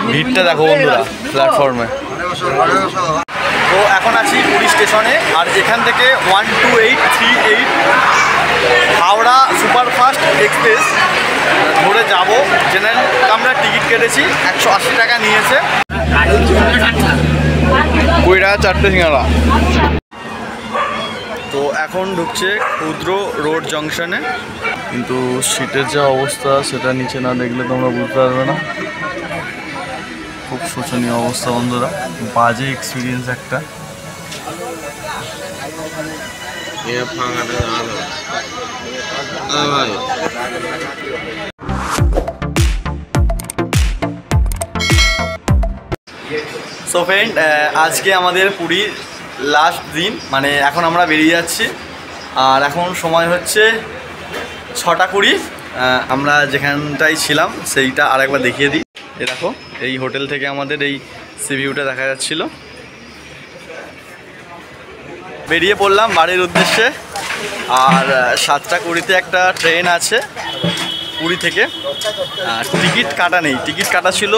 ভিড়টা দেখো বন্ধুরা প্ল্যাটফর্মে। তো এখন আছি পুরী স্টেশনে, আর এখান থেকে 12838 হাওড়া সুপারফাস্ট এক্সপ্রেস ধরে যাব। জেনারেল আমরা টিকিট কেটেছি, 180 টাকা নিয়েছে। 20 টাকা 4টে সিঙ্গাড়া। তো এখন ঢুকছে ক্ষুদ্র রোড জংশনে, কিন্তু সিটের যা অবস্থা সেটা নিচে না দেখলে তোমরা বুঝতে পারবে না। খুব শোচনীয় অবস্থা বন্ধুরা, বাজে এক্সপিরিয়েন্স একটা। সো ফ্রেন্ড, আজকে আমাদের পুরীর লাস্ট দিন, মানে এখন আমরা বেরিয়ে যাচ্ছি। আর এখন সময় হচ্ছে 6টা 20। আমরা যেখানটায় ছিলাম সেইটা আরেকবার দেখিয়ে দিই। এ দেখো, এই হোটেল থেকে আমাদের এই সি ভিউটা দেখা যাচ্ছিল। বেরিয়ে পড়লাম বাড়ির উদ্দেশ্যে। আর 7টা 20-তে একটা ট্রেন আছে পুরী থেকে। টিকিট কাটা নেই, টিকিট কাটা ছিল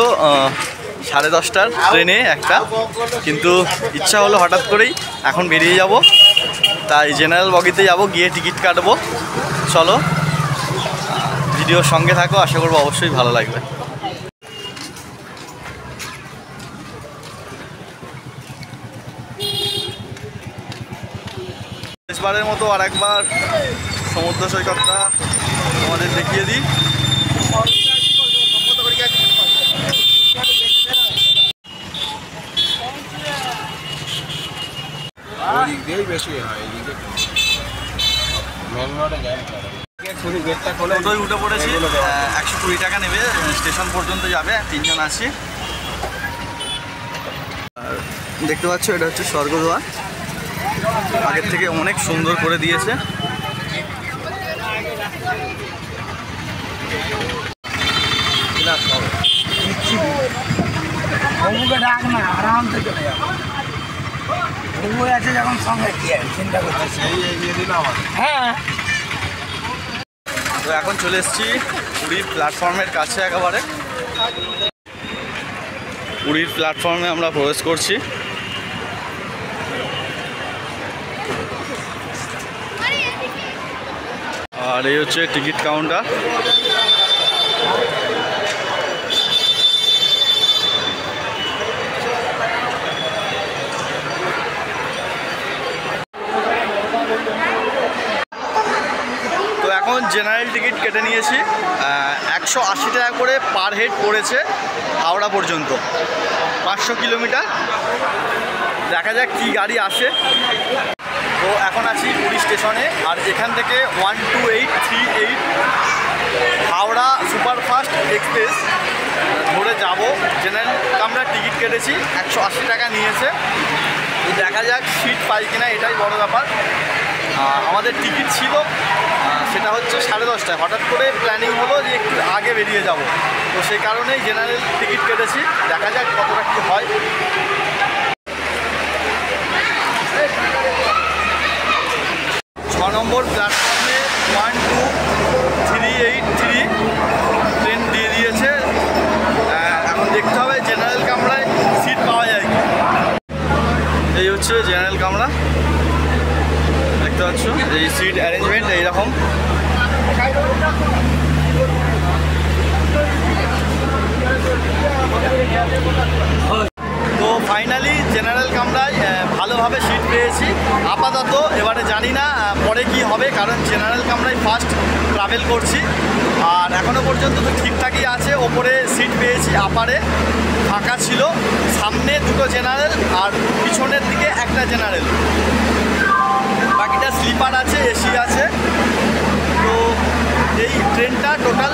10:30টার ট্রেনে একটা, কিন্তু ইচ্ছা হলো হঠাৎ করেই এখন বেরিয়ে যাব, তাই জেনারেল বগিতে যাব, গিয়ে টিকিট কাটবো। চলো ভিডিওর সঙ্গে থাকো, আশা করবো অবশ্যই ভালো লাগবে। শেষবারের মতো আরেকবার সমুদ্র সৈকতটা তোমাদের দেখিয়ে দিই। টোটোয় উঠে পড়েছি, 120 টাকা নেবে, স্টেশন পর্যন্ত যাবে, 3 জন আছি। আর দেখতে পাচ্ছ এটা হচ্ছে স্বর্গদ্বার, আগের থেকে অনেক সুন্দর করে দিয়েছে। তো এখন চলে এসেছি পুরীর প্ল্যাটফর্মের কাছে, একেবারে পুরীর প্ল্যাটফর্মে আমরা প্রবেশ করছি। আর এই হচ্ছে টিকিট কাউন্টার। এখন জেনারেল টিকিট কেটে নিয়েছি, 180 টাকা করে পার হেড পড়েছে হাওড়া পর্যন্ত, 500 কিলোমিটার। দেখা যাক কি গাড়ি আসে। তো এখন আছি পুরী স্টেশনে, আর এখান থেকে 12838 হাওড়া সুপারফাস্ট এক্সপ্রেস ধরে যাব। জেনারেল আমরা টিকিট কেটেছি, 180 টাকা নিয়েছে। দেখা যাক সিট পাই কিনা, এটাই বড় ব্যাপার। আমাদের টিকিট ছিল সেটা হচ্ছে 10:30টায়, হঠাৎ করে প্ল্যানিং হলো যে একটু আগে বেরিয়ে যাব, তো সেই কারণেই জেনারেল টিকিট কেটেছি। দেখা যাক কতটা কী হয়। 6 নম্বর প্ল্যাটফর্মে 12383 ট্রেন দিয়ে দিয়েছে। এখন দেখতে হবে জেনারেল কামরায় সিট পাওয়া যায় কি। এই হচ্ছে জেনারেল কামরা, দেখতে পাচ্ছ এই সিট অ্যারেঞ্জমেন্ট এইরকম। তো ফাইনালি জেনারেল কামরায় ভালোভাবে সিট পেয়েছি আপাতত। এবারে জানি না পরে কি হবে, কারণ জেনারেল কামরায় ফার্স্ট ট্রাভেল করছি। আর এখনও পর্যন্ত তো ঠিকঠাকই আছে, ওপরে সিট পেয়েছি, আপারে ফাঁকা ছিল। সামনে 2টো জেনারেল আর পিছনের দিকে একটা জেনারেল, বাকিটা স্লিপার আছে, এসি আছে। তো এই ট্রেনটা টোটাল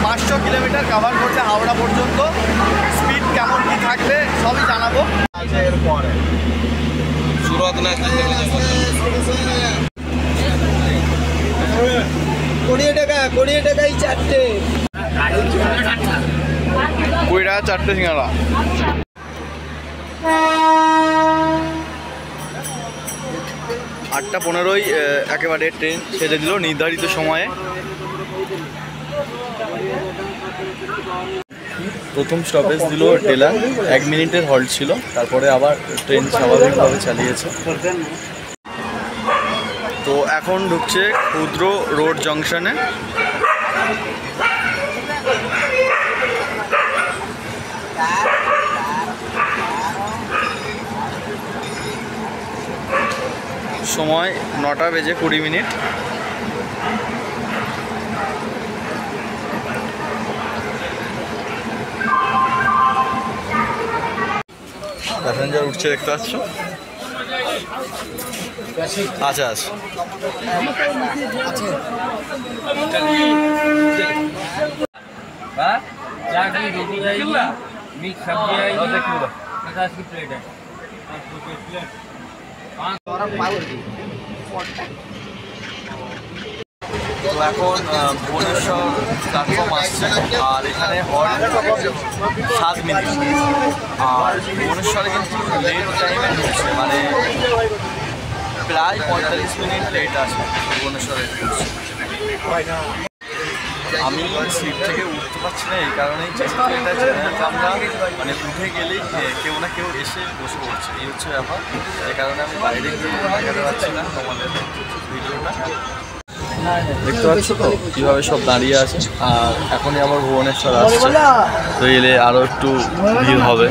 500 কিলোমিটার কভার করছে হাওড়া পর্যন্ত। স্পিড কেমন কী থাকবে সবই জানাবো। এরপরে 20 টাকায় 4টে, 20 টাকা 4টে সিঙ্গাড়া। 8:15 একেবারে ট্রেন ছেড়ে দিল নির্ধারিত সময়ে। প্রথম স্টপেজ দিল টেলা, 1 মিনিটের হল্ট ছিল, তারপরে আবার ট্রেন স্বাভাবিকভাবে চালিয়েছে। তো এখন ঢুকছে ক্ষুদ্র রোড জংশনে। সময় 9:20। প্যাসেঞ্জার উঠছে, দেখতে পাচ্ছ। আচ্ছা আচ্ছা, मिक्स सब्जी है 50 की प्लेट है। তো এখন ভুবনেশ্বর প্ল্যাটফর্ম আসছে, আর এখানে হল্ট 7 মিনিট। আর ভুবনেশ্বরে কিন্তু লেট টাইমে ঢুকছে, মানে প্রায় 45 মিনিট লেট আছে ভুবনেশ্বরে। আমি সিট থেকে উঠতে পারছি না, এই কারণেই এটা জেনারেলটা আমরা মানে উঠে গেলেই কেউ না কেউ এসে বসে পড়ছে, এই হচ্ছে ব্যাপার। এই কারণে আমি বাইরে গিয়ে দেখাতে পারছি না তোমাদের ভিডিওটা। দেখতে পাচ্ছ তো কীভাবে সব দাঁড়িয়ে আছে। আর এখনই আমার ভুবনেশ্বর আসছে, তো এলে আরও একটু ভিড় হবে।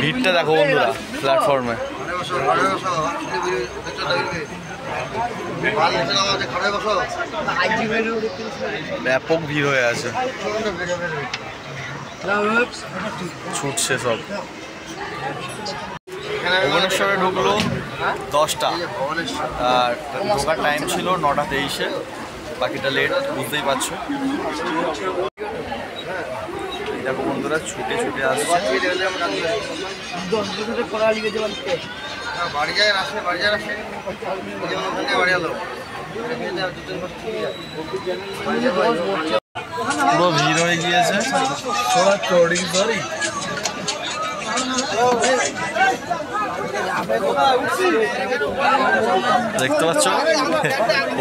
ভিড়টা দেখো বন্ধুরা প্ল্যাটফর্মে। ব্যাপক ভিড় হয়ে আছে, ছুটছে সব। ভুবনেশ্বরে ঢুকলো 10টা, আর ঢোকার টাইম ছিল 9:23। বাকিটা লেট, বুঝতেই পারছো। দেখো বন্ধুরা ছুটে ছুটে আসছে। পুরো ভিড় হয়ে গিয়েছে। দেখতে পাচ্ছ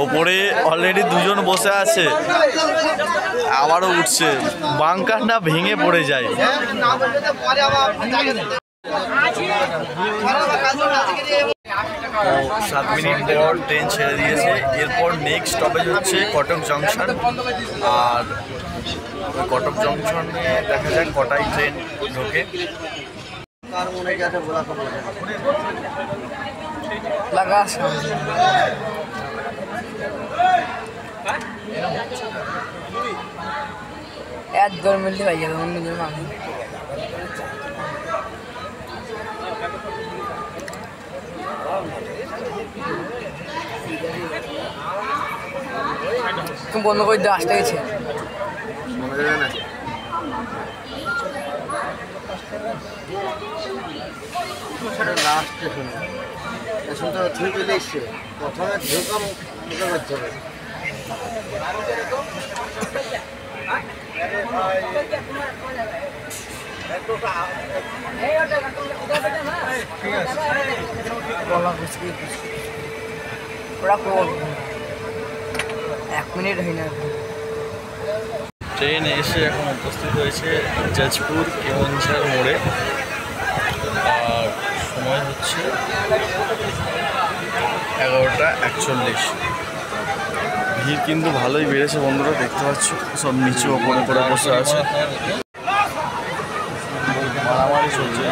ওপরে অলরেডি 2জন বসে আছে, আবারও উঠছে। বাঙ্কারটা ভেঙে পড়ে যায়। 7 মিনিট পর ট্রেন ছেড়ে দিয়েছে। এরপর নেক্সট স্টপেজ হচ্ছে কটক জংশন। আর কটক জংশনে দেখা যাক কটায় ট্রেন ঢোকে। मिलते भाई तुम बंद कर दे আসতে গেছে লাস্ট স্টেশন এখন তো ঠিক চলে এসছে প্রথমে ঢোকা মোটা করতে হবে ট্রেন এসে এখন উপস্থিত হয়েছে জাজপুর কেওনঝাড় মোড়ে। আর সময় হচ্ছে 11:41। ভিড় কিন্তু ভালোই বেড়েছে বন্ধুরা, দেখতে পাচ্ছ সব নিচু ওপরে করে বসে আছে, মারামারি চলছে।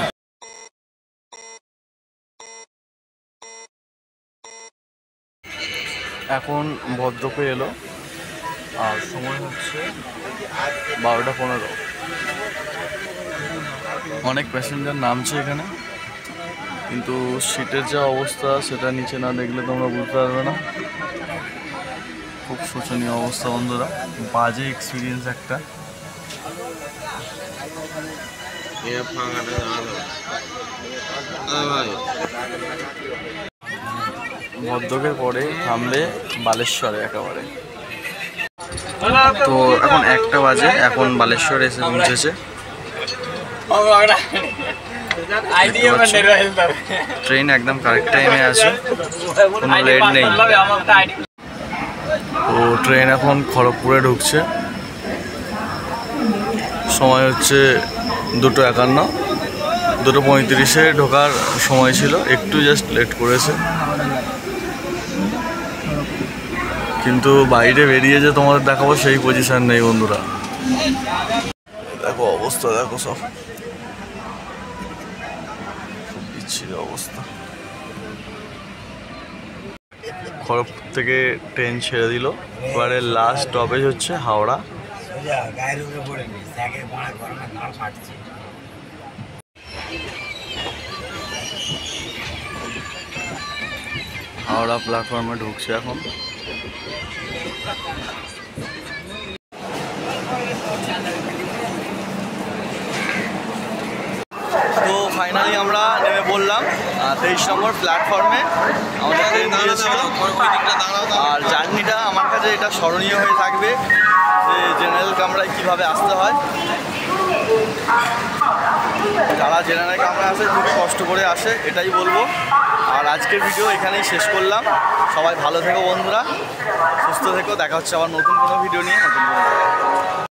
এখন ভদ্রপে এলো, আর সময় হচ্ছে 12:15। অনেক প্যাসেঞ্জার নামছে এখানে, কিন্তু সিটের যা অবস্থা সেটা নিচে না দেখলে তোমরা বুঝতে পারবে না। খুব শোচনীয় অবস্থা বন্ধুরা, বাজে এক্সপিরিয়েন্স একটা। মধ্যকের পরে থামবে বালেশ্বরে একেবারে। তো এখন 1টা বাজে, এখন বালেশ্বর এসে পৌঁছেছে। ট্রেন একদম কারেক্ট টাইমে আছে, কোনো লেট নেই। তো ট্রেন এখন খড়গপুরে ঢুকছে, সময় হচ্ছে 2:51, 2:35-এ ঢোকার সময় ছিল, একটু জাস্ট লেট করেছে। কিন্তু বাইরে বেরিয়ে যে তোমাদের দেখাবো সেই পজিশন নেই বন্ধুরা। দেখো অবস্থা, দেখো সব বিচ্ছিরি অবস্থা। খড়গপুর থেকে ট্রেন ছেড়ে দিল, এবারে লাস্ট স্টপেজ হচ্ছে হাওড়া। হাওড়া প্ল্যাটফর্মে ঢুকছে এখন। তো ফাইনালি আমরা নেমে পড়লাম 23 নম্বর প্ল্যাটফর্মে। আমাদের ট্রেন দিয়েছিল। আর জার্নিটা আমার কাছে এটা স্মরণীয় হয়ে থাকবে যে জেনারেল কামরায় কীভাবে আসতে হয়। যারা জেনারেল কামরায় আসে খুবই কষ্ট করে আসে, এটাই বলবো। আর আজকের ভিডিও এখানেই শেষ করলাম। সবাই ভালো থেকো বন্ধুরা, সুস্থ থেকো। দেখা হচ্ছে আবার নতুন কোনো ভিডিও নিয়ে, নতুন কোনো